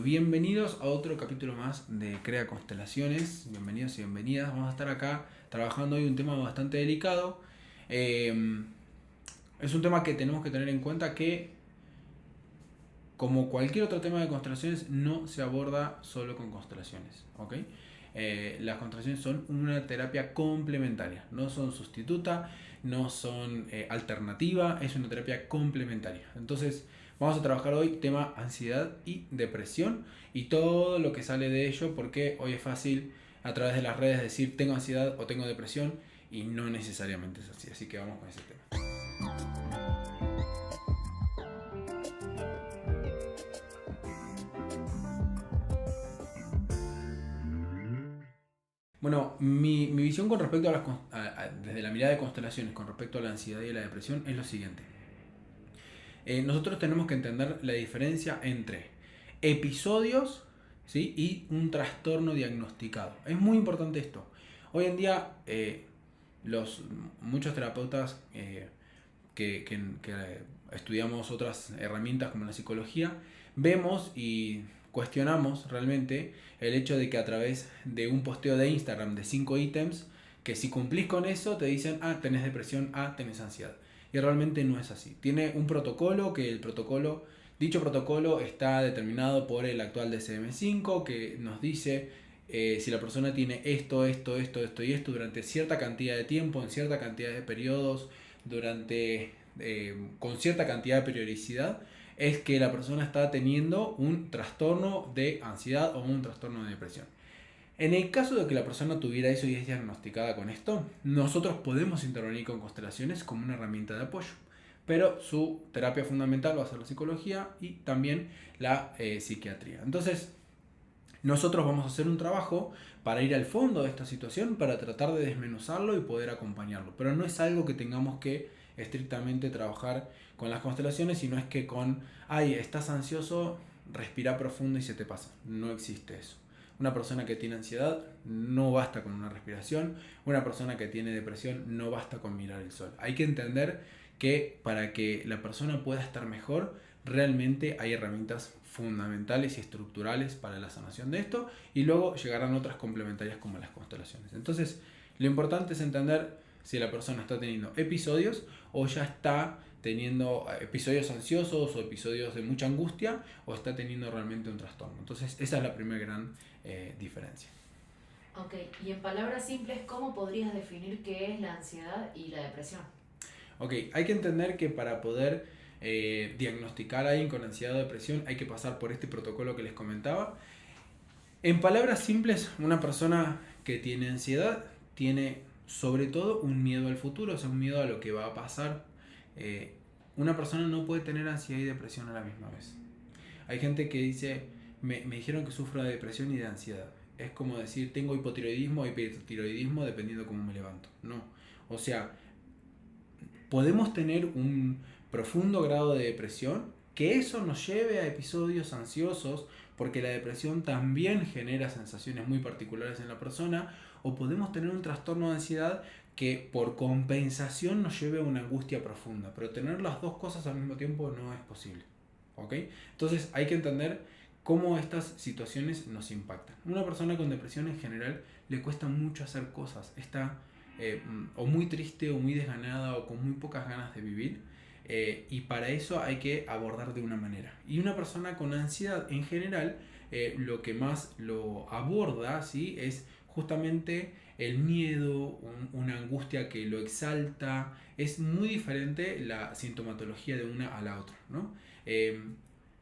Bienvenidos a otro capítulo más de Crea Constelaciones. Bienvenidos y bienvenidas. Vamos a estar acá trabajando hoy un tema bastante delicado. Es un tema que tenemos que tener en cuenta que, como cualquier otro tema de constelaciones, no se aborda solo con constelaciones, ¿ok? Las constelaciones son una terapia complementaria, no son sustituta, no son alternativa, es una terapia complementaria. Entonces, vamos a trabajar hoy tema ansiedad y depresión y todo lo que sale de ello, porque hoy es fácil a través de las redes decir tengo ansiedad o tengo depresión y no necesariamente es así. Así que vamos con ese tema. Bueno, mi visión con respecto a desde la mirada de constelaciones con respecto a la ansiedad y la depresión es lo siguiente. Nosotros tenemos que entender la diferencia entre episodios, ¿sí?, y un trastorno diagnosticado. Es muy importante esto. Hoy en día, muchos terapeutas que estudiamos otras herramientas como la psicología, vemos y cuestionamos realmente el hecho de que a través de un posteo de Instagram de 5 ítems, que si cumplís con eso te dicen, tenés depresión, tenés ansiedad. Y realmente no es así. Tiene un protocolo dicho protocolo está determinado por el actual DSM-5, que nos dice si la persona tiene esto y esto durante cierta cantidad de tiempo, en cierta cantidad de periodos, con cierta cantidad de periodicidad, es que la persona está teniendo un trastorno de ansiedad o un trastorno de depresión. En el caso de que la persona tuviera eso y es diagnosticada con esto, nosotros podemos intervenir con constelaciones como una herramienta de apoyo. Pero su terapia fundamental va a ser la psicología y también la psiquiatría. Entonces, nosotros vamos a hacer un trabajo para ir al fondo de esta situación, para tratar de desmenuzarlo y poder acompañarlo. Pero no es algo que tengamos que estrictamente trabajar con las constelaciones, sino es que estás ansioso, respira profundo y se te pasa. No existe eso. Una persona que tiene ansiedad no basta con una respiración. Una persona que tiene depresión no basta con mirar el sol. Hay que entender que para que la persona pueda estar mejor, realmente hay herramientas fundamentales y estructurales para la sanación de esto, y luego llegarán otras complementarias como las constelaciones. Entonces, lo importante es entender si la persona está teniendo episodios o ya está teniendo episodios ansiosos o episodios de mucha angustia, o está teniendo realmente un trastorno. Entonces, esa es la primera gran diferencia. Ok, y en palabras simples, ¿cómo podrías definir qué es la ansiedad y la depresión? Ok, hay que entender que para poder diagnosticar a alguien con ansiedad o depresión hay que pasar por este protocolo que les comentaba. En palabras simples, una persona que tiene ansiedad tiene sobre todo un miedo al futuro, o sea, un miedo a lo que va a pasar. Una persona no puede tener ansiedad y depresión a la misma vez. Hay gente que dice, me dijeron que sufro de depresión y de ansiedad. Es como decir, tengo hipotiroidismo o hipertiroidismo dependiendo cómo me levanto. No, o sea, podemos tener un profundo grado de depresión, que eso nos lleve a episodios ansiosos, porque la depresión también genera sensaciones muy particulares en la persona, o podemos tener un trastorno de ansiedad que por compensación nos lleve a una angustia profunda, pero tener las dos cosas al mismo tiempo no es posible. ¿Ok? Entonces hay que entender cómo estas situaciones nos impactan. Una persona con depresión en general le cuesta mucho hacer cosas, está o muy triste o muy desganada o con muy pocas ganas de vivir, y para eso hay que abordar de una manera. Y una persona con ansiedad en general lo que más lo aborda, ¿sí?, es justamente el miedo, una angustia que lo exalta. Es muy diferente la sintomatología de una a la otra, ¿no?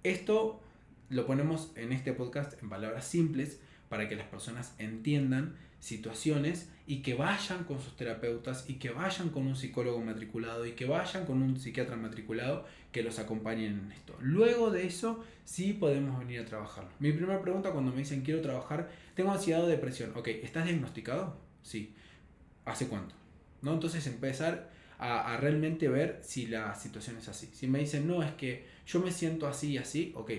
Esto lo ponemos en este podcast en palabras simples para que las personas entiendan situaciones y que vayan con sus terapeutas y que vayan con un psicólogo matriculado y que vayan con un psiquiatra matriculado que los acompañen en esto. Luego de eso sí podemos venir a trabajarlo. Mi primera pregunta cuando me dicen quiero trabajar, tengo ansiedad o depresión. Ok, ¿estás diagnosticado? Sí. ¿Hace cuánto? ¿No? Entonces empezar a realmente ver si la situación es así. Si me dicen no, es que yo me siento así y así, ok,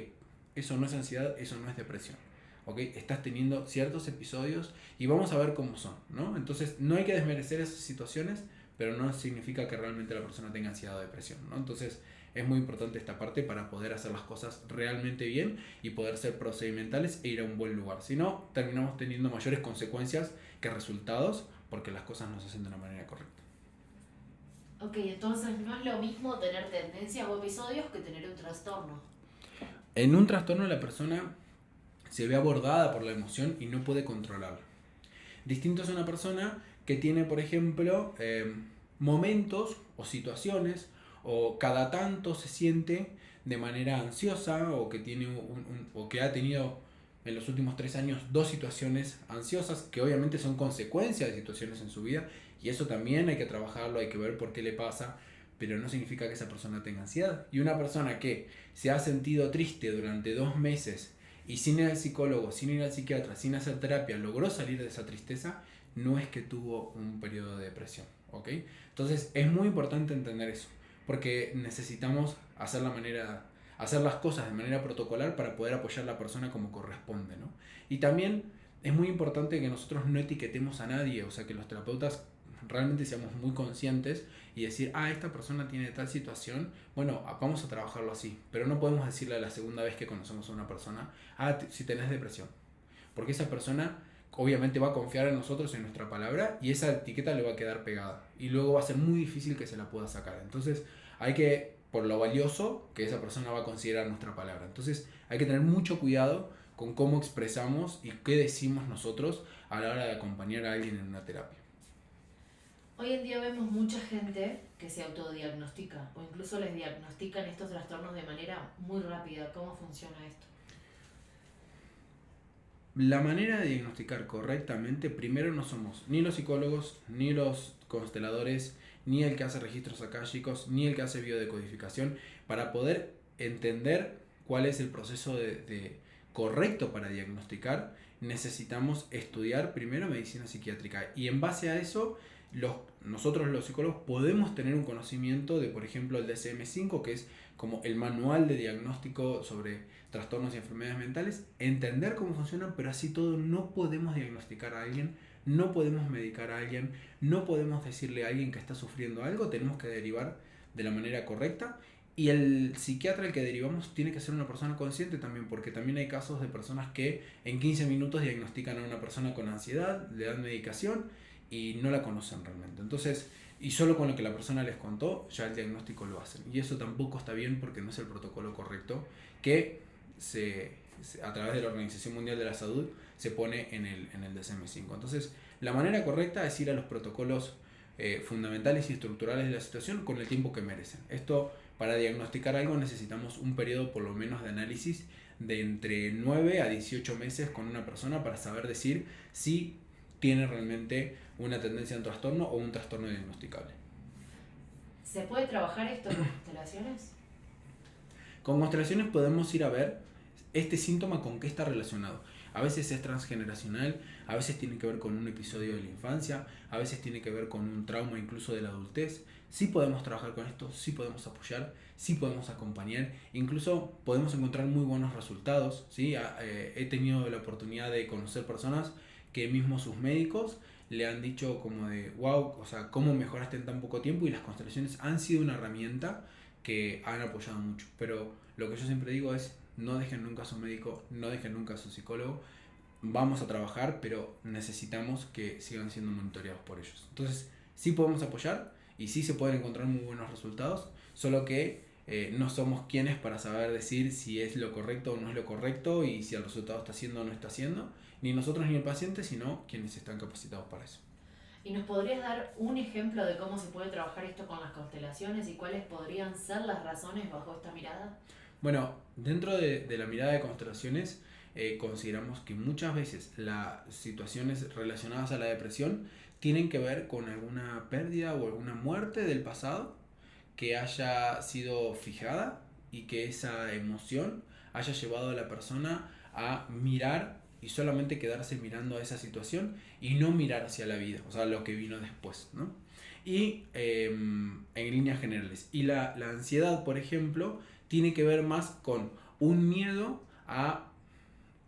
eso no es ansiedad, eso no es depresión. ¿Okay? Estás teniendo ciertos episodios y vamos a ver cómo son, ¿no? Entonces no hay que desmerecer esas situaciones, pero no significa que realmente la persona tenga ansiedad o depresión, ¿no? Entonces es muy importante esta parte para poder hacer las cosas realmente bien y poder ser procedimentales e ir a un buen lugar. Si no, terminamos teniendo mayores consecuencias que resultados porque las cosas no se hacen de una manera correcta. Ok, entonces no es lo mismo tener tendencias o episodios que tener un trastorno. En un trastorno la persona se ve abordada por la emoción y no puede controlarla. Distinto es una persona que tiene, por ejemplo, momentos o situaciones o cada tanto se siente de manera ansiosa o que, tiene o que ha tenido en los últimos 3 años 2 situaciones ansiosas que obviamente son consecuencias de situaciones en su vida y eso también hay que trabajarlo, hay que ver por qué le pasa, pero no significa que esa persona tenga ansiedad. Y una persona que se ha sentido triste durante 2 meses y sin ir al psicólogo, sin ir al psiquiatra, sin hacer terapia, logró salir de esa tristeza, no es que tuvo un periodo de depresión, ¿ok? Entonces es muy importante entender eso, porque necesitamos hacer las cosas de manera protocolar para poder apoyar a la persona como corresponde, ¿no? Y también es muy importante que nosotros no etiquetemos a nadie, o sea, que los terapeutas realmente seamos muy conscientes y decir, esta persona tiene tal situación, bueno, vamos a trabajarlo así, pero no podemos decirle a la segunda vez que conocemos a una persona, si tenés depresión, porque esa persona obviamente va a confiar en nosotros, en nuestra palabra, y esa etiqueta le va a quedar pegada, y luego va a ser muy difícil que se la pueda sacar. Entonces hay que, por lo valioso que esa persona va a considerar nuestra palabra, entonces hay que tener mucho cuidado con cómo expresamos y qué decimos nosotros a la hora de acompañar a alguien en una terapia. Hoy en día vemos mucha gente que se autodiagnostica o incluso les diagnostican estos trastornos de manera muy rápida. ¿Cómo funciona esto? La manera de diagnosticar correctamente, primero no somos ni los psicólogos, ni los consteladores, ni el que hace registros akáshicos, ni el que hace biodecodificación, para poder entender cuál es el proceso correcto para diagnosticar, necesitamos estudiar primero medicina psiquiátrica y en base a eso nosotros los psicólogos podemos tener un conocimiento de, por ejemplo, el DSM-5, que es como el manual de diagnóstico sobre trastornos y enfermedades mentales, entender cómo funcionan, pero así todo no podemos diagnosticar a alguien, no podemos medicar a alguien, no podemos decirle a alguien que está sufriendo algo, tenemos que derivar de la manera correcta. Y el psiquiatra al que derivamos tiene que ser una persona consciente también, porque también hay casos de personas que en 15 minutos diagnostican a una persona con ansiedad, le dan medicación y no la conocen realmente. Entonces, y solo con lo que la persona les contó, ya el diagnóstico lo hacen. Y eso tampoco está bien porque no es el protocolo correcto que a través de la Organización Mundial de la Salud se pone en el DSM-5. Entonces, la manera correcta es ir a los protocolos fundamentales y estructurales de la situación con el tiempo que merecen. Esto, para diagnosticar algo necesitamos un periodo por lo menos de análisis de entre 9 a 18 meses con una persona para saber decir si tiene realmente una tendencia a un trastorno o un trastorno diagnosticable. ¿Se puede trabajar esto con constelaciones? Con constelaciones podemos ir a ver este síntoma con qué está relacionado. A veces es transgeneracional, a veces tiene que ver con un episodio de la infancia, a veces tiene que ver con un trauma incluso de la adultez. Sí podemos trabajar con esto, sí podemos apoyar, sí podemos acompañar, incluso podemos encontrar muy buenos resultados. ¿Sí? He tenido la oportunidad de conocer personas que mismo sus médicos le han dicho como de wow, o sea, cómo mejoraste en tan poco tiempo, y las constelaciones han sido una herramienta que han apoyado mucho. Pero lo que yo siempre digo es, no dejen nunca a su médico, no dejen nunca a su psicólogo. Vamos a trabajar, pero necesitamos que sigan siendo monitoreados por ellos. Entonces, sí podemos apoyar y sí se pueden encontrar muy buenos resultados, solo que no somos quienes para saber decir si es lo correcto o no es lo correcto y si el resultado está haciendo o no está haciendo, ni nosotros ni el paciente, sino quienes están capacitados para eso. ¿Y nos podrías dar un ejemplo de cómo se puede trabajar esto con las constelaciones y cuáles podrían ser las razones bajo esta mirada? Bueno, dentro de la mirada de constelaciones, consideramos que muchas veces las situaciones relacionadas a la depresión tienen que ver con alguna pérdida o alguna muerte del pasado que haya sido fijada y que esa emoción haya llevado a la persona a mirar y solamente quedarse mirando a esa situación y no mirar hacia la vida, o sea, lo que vino después, ¿no? Y en líneas generales. Y la ansiedad, por ejemplo, tiene que ver más con un miedo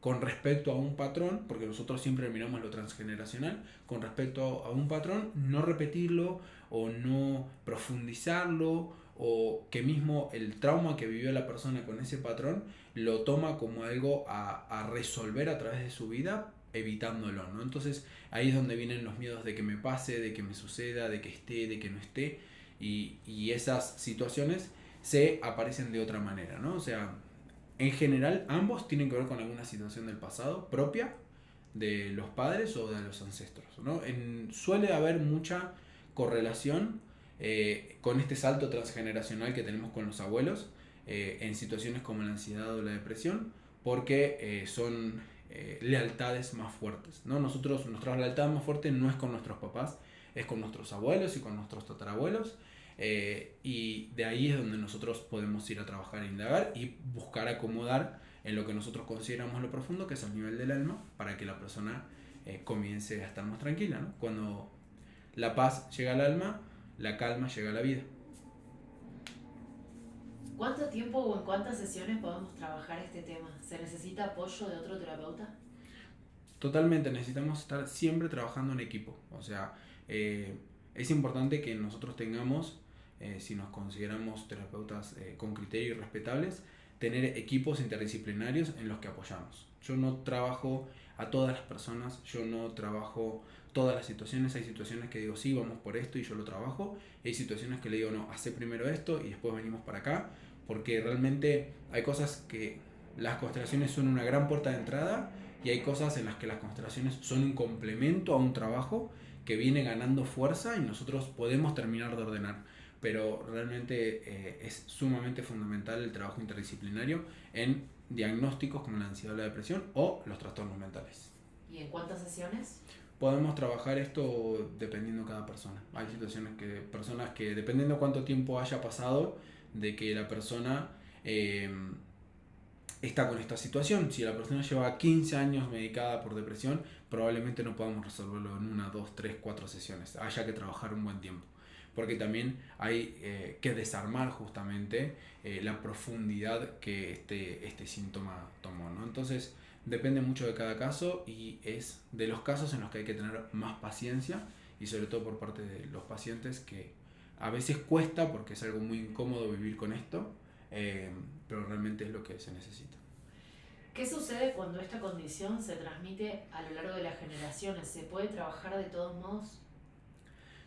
con respecto a un patrón, porque nosotros siempre miramos lo transgeneracional, con respecto a un patrón, no repetirlo o no profundizarlo o que mismo el trauma que vivió la persona con ese patrón lo toma como algo a resolver a través de su vida, evitándolo, ¿no? Entonces ahí es donde vienen los miedos de que me pase, de que me suceda, de que esté, de que no esté, y esas situaciones se aparecen de otra manera, ¿no? O sea, en general ambos tienen que ver con alguna situación del pasado propia de los padres o de los ancestros, ¿no? Suele haber mucha correlación con este salto transgeneracional que tenemos con los abuelos en situaciones como la ansiedad o la depresión, porque son lealtades más fuertes, ¿no? Nuestra lealtad más fuerte no es con nuestros papás, es con nuestros abuelos y con nuestros tatarabuelos, y de ahí es donde nosotros podemos ir a trabajar e indagar y buscar acomodar en lo que nosotros consideramos lo profundo, que es el nivel del alma, para que la persona comience a estar más tranquila, ¿no? Cuando la paz llega al alma, la calma llega a la vida. ¿Cuánto tiempo o en cuántas sesiones podemos trabajar este tema? ¿Se necesita apoyo de otro terapeuta? Totalmente, necesitamos estar siempre trabajando en equipo. O sea, es importante que nosotros tengamos, si nos consideramos terapeutas con criterios respetables, tener equipos interdisciplinarios en los que apoyamos. Yo no trabajo a todas las personas, yo no trabajo todas las situaciones. Hay situaciones que digo, sí, vamos por esto y yo lo trabajo. Hay situaciones que le digo, no, hace primero esto y después venimos para acá, porque realmente hay cosas que las constelaciones son una gran puerta de entrada, y hay cosas en las que las constelaciones son un complemento a un trabajo que viene ganando fuerza y nosotros podemos terminar de ordenar. Pero realmente es sumamente fundamental el trabajo interdisciplinario en diagnósticos como la ansiedad o la depresión o los trastornos mentales. ¿Y en cuántas sesiones? Podemos trabajar esto dependiendo de cada persona. Hay personas que dependiendo cuánto tiempo haya pasado de que la persona está con esta situación. Si la persona lleva 15 años medicada por depresión, probablemente no podamos resolverlo en 1, 2, 3, 4 sesiones. Haya que trabajar un buen tiempo. Porque también hay que desarmar justamente la profundidad que este síntoma tomó, ¿no? Entonces depende mucho de cada caso y es de los casos en los que hay que tener más paciencia, y sobre todo por parte de los pacientes, que a veces cuesta porque es algo muy incómodo vivir con esto, pero realmente es lo que se necesita. ¿Qué sucede cuando esta condición se transmite a lo largo de las generaciones? ¿Se puede trabajar de todos modos?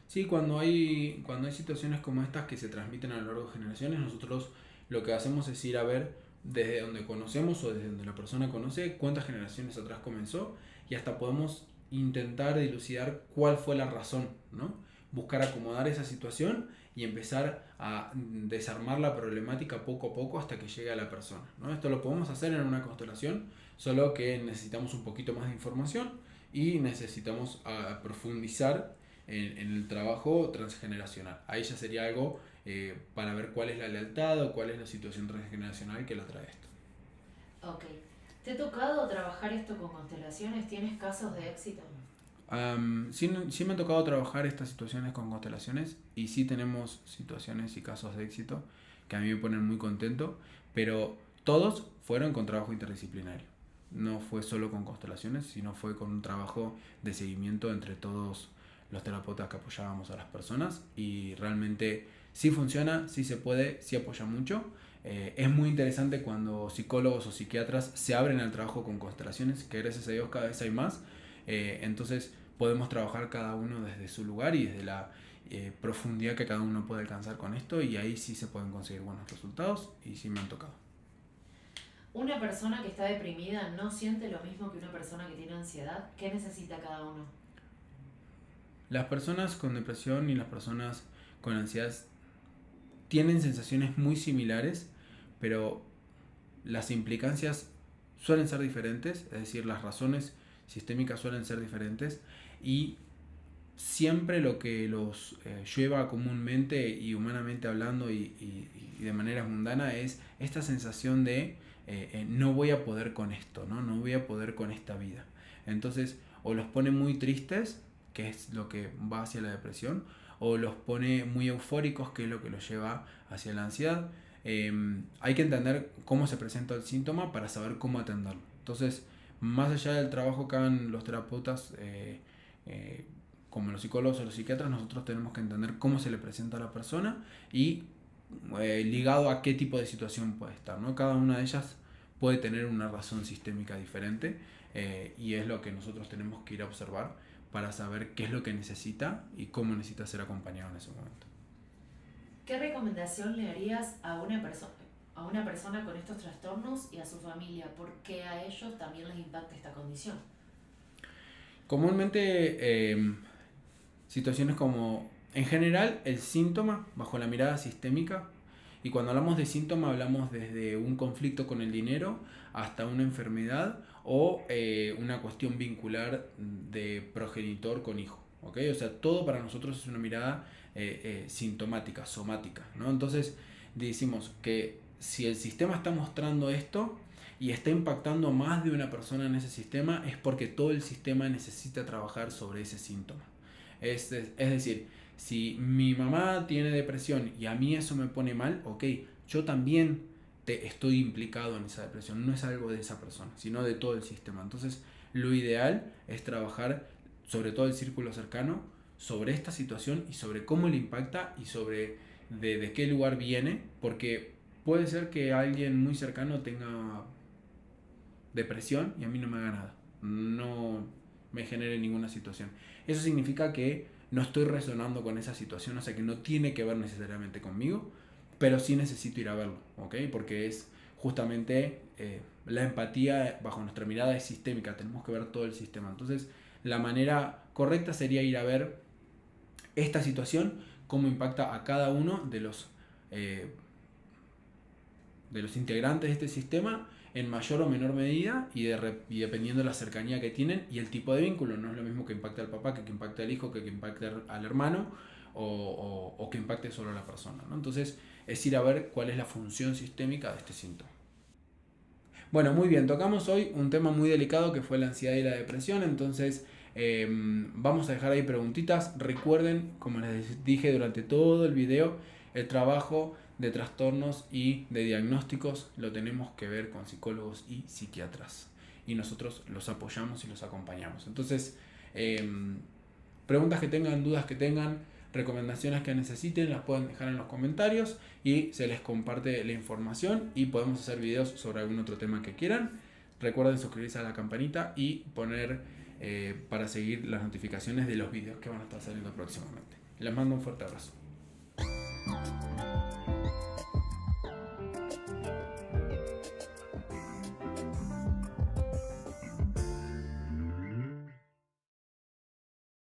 Sí, cuando hay situaciones como estas que se transmiten a lo largo de generaciones, nosotros lo que hacemos es ir a ver desde donde conocemos o desde donde la persona conoce cuántas generaciones atrás comenzó, y hasta podemos intentar dilucidar cuál fue la razón, ¿no? Buscar acomodar esa situación y empezar a desarmar la problemática poco a poco hasta que llegue a la persona, ¿no? Esto lo podemos hacer en una constelación, solo que necesitamos un poquito más de información y necesitamos profundizar en el trabajo transgeneracional. Ahí ya sería algo para ver cuál es la lealtad o cuál es la situación transgeneracional que la trae esto. Ok. ¿Te ha tocado trabajar esto con constelaciones? ¿Tienes casos de éxito? Sí me ha tocado trabajar estas situaciones con constelaciones, y sí tenemos situaciones y casos de éxito que a mí me ponen muy contento, pero todos fueron con trabajo interdisciplinario. No fue solo con constelaciones, sino fue con un trabajo de seguimiento entre todos los terapeutas que apoyábamos a las personas, y realmente sí funciona, sí se puede, sí apoya mucho. Es muy interesante cuando psicólogos o psiquiatras se abren al trabajo con constelaciones, que gracias a Dios cada vez hay más. Entonces podemos trabajar cada uno desde su lugar y desde la profundidad que cada uno puede alcanzar con esto, y ahí sí se pueden conseguir buenos resultados, y sí me han tocado. ¿Una persona que está deprimida no siente lo mismo que una persona que tiene ansiedad? ¿Qué necesita cada uno? Las personas con depresión y las personas con ansiedad tienen sensaciones muy similares, pero las implicancias suelen ser diferentes, es decir, las razones sistémicas suelen ser diferentes, y siempre lo que los lleva comúnmente y humanamente hablando y de manera mundana es esta sensación de no voy a poder con esto, ¿no? No voy a poder con esta vida. Entonces, o los pone muy tristes, que es lo que va hacia la depresión, o los pone muy eufóricos, que es lo que los lleva hacia la ansiedad. Hay que entender cómo se presenta el síntoma para saber cómo atenderlo. Entonces, más allá del trabajo que hagan los terapeutas, como los psicólogos o los psiquiatras, nosotros tenemos que entender cómo se le presenta a la persona y ligado a qué tipo de situación puede estar, ¿no? Cada una de ellas puede tener una razón sistémica diferente, y es lo que nosotros tenemos que ir a observar para saber qué es lo que necesita y cómo necesita ser acompañado en ese momento. ¿Qué recomendación le harías a una persona con estos trastornos y a su familia? ¿Por qué a ellos también les impacta esta condición? Comúnmente, situaciones como, en general, el síntoma bajo la mirada sistémica, y cuando hablamos de síntoma hablamos desde un conflicto con el dinero hasta una enfermedad o una cuestión vincular de progenitor con hijo. ¿Ok? O sea, todo para nosotros es una mirada sintomática, somática, ¿no? Entonces decimos que si el sistema está mostrando esto y está impactando más de una persona en ese sistema, es porque todo el sistema necesita trabajar sobre ese síntoma. Es decir, si mi mamá tiene depresión y a mí eso me pone mal, ok, yo también estoy implicado en esa depresión. No es algo de esa persona, sino de todo el sistema. Entonces, lo ideal es trabajar sobre todo el círculo cercano, sobre esta situación y sobre cómo le impacta y sobre de qué lugar viene, porque puede ser que alguien muy cercano tenga depresión y a mí no me haga nada, no me genere ninguna situación. Eso significa que no estoy resonando con esa situación, o sea que no tiene que ver necesariamente conmigo, pero sí necesito ir a verlo, ¿ok? Porque es justamente la empatía bajo nuestra mirada es sistémica, tenemos que ver todo el sistema. Entonces, la manera correcta sería ir a ver esta situación, cómo impacta a cada uno eh, de los integrantes de este sistema en mayor o menor medida y dependiendo de la cercanía que tienen y el tipo de vínculo. No es lo mismo que impacte al papá que impacte al hijo, que impacte al hermano o que impacte solo a la persona, ¿no? Entonces es ir a ver cuál es la función sistémica de este síntoma. Bueno, muy bien, tocamos hoy un tema muy delicado que fue la ansiedad y la depresión, entonces vamos a dejar ahí preguntitas. Recuerden, como les dije durante todo el video, el trabajo de trastornos y de diagnósticos lo tenemos que ver con psicólogos y psiquiatras. Y nosotros los apoyamos y los acompañamos. Entonces, preguntas que tengan, dudas que tengan, recomendaciones que necesiten, las pueden dejar en los comentarios y se les comparte la información y podemos hacer videos sobre algún otro tema que quieran. Recuerden suscribirse a la campanita y poner para seguir las notificaciones de los videos que van a estar saliendo próximamente. Les mando un fuerte abrazo.